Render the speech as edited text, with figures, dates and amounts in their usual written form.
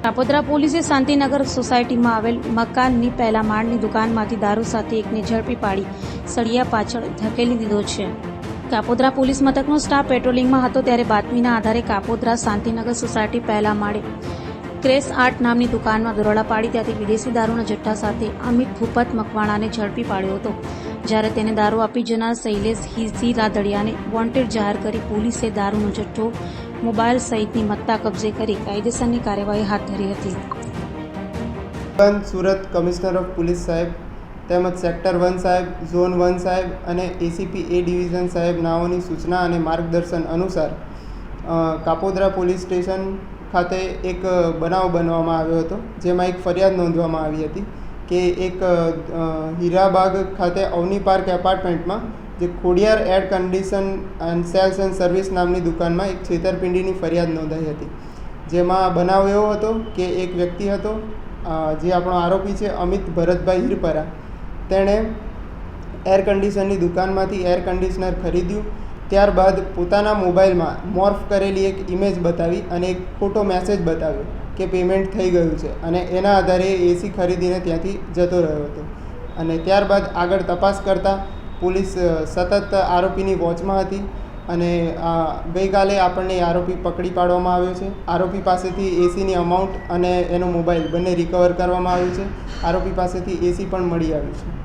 કાપોદ્રા પોલીસે શાંતિનગર સોસાયટીમાં આવેલ મકાનની પહેલા માળની દુકાનમાંથી દારૂ સાથે એકને ઝડપી પાડી સળિયા પાછળ ધકેલી દીધો છે. કાપોદ્રા પોલીસ મથકનો સ્ટાફ પેટ્રોલિંગમાં હતો ત્યારે બાતમીના આધારે કાપોદ્રા શાંતિનગર સોસાયટી પહેલા માળે ક્રેશ આર્ટ નામની દુકાનમાં દરોડા પાડી ત્યાંથી વિદેશી દારૂના જથ્થા સાથે અમિત ભૂપત મકવાણાને ઝડપી પાડ્યો હતો. જ્યારે તેને દારૂ આપી જનાર શૈલેષ હિસી રાદડિયાને વોન્ટેડ જાહેર કરી પોલીસે દારૂનો જથ્થો, મોબાઈલ સહિતની મત્તા કબજે કરી કાયદેસરની કાર્યવાહી હાથ ધરી હતી. સુરત કમિશનર ઓફ પોલીસ સાહેબ તેમજ સેક્ટર 1 સાહેબ, ઝોન 1 સાહેબ અને એસીપી એ ડિવિઝન સાહેબ નાઓની સૂચના અને માર્ગદર્શન અનુસાર કાપોદ્રા પોલીસ સ્ટેશન ખાતે એક બનાવ બનવામાં આવ્યો હતો, જેમાં એક ફરિયાદ નોંધવામાં આવી હતી કે એક હીરાબાગ ખાતે અવની પાર્ક એપાર્ટમેન્ટમાં જે Khodiyar air condition and cells and service નામની દુકાનમાં એક છેતરપિંડીની ફરિયાદ નોંધાઈ હતી. જેમાં બનાવ એવો હતો કે એક વ્યક્તિ હતો જે આપણો આરોપી છે અમિત ભરતભાઈ હિરપરા, તેણે એર કન્ડિશનની દુકાનમાંથી એર કન્ડિશનર ખરીદ્યું. ત્યારબાદ પોતાના મોબાઈલમાં મોર્ફ કરેલી એક ઇમેજ બતાવી અને એક ખોટો મેસેજ બતાવ્યો કે પેમેન્ટ થઈ ગયું છે અને એના આધારે એસી ખરીદીને ત્યાંથી જતો રહ્યો હતો. અને ત્યારબાદ આગળ તપાસ કરતાં પોલીસ સતત આરોપીની વોચમાં હતી અને ગઈકાલે આપણને આરોપી પકડી પાડવામાં આવ્યો છે. આરોપી પાસેથી એસીની અમાઉન્ટ અને એનો મોબાઈલ બંને રિકવર કરવામાં આવ્યું છે. આરોપી પાસેથી એસી પણ મળી આવ્યું છે.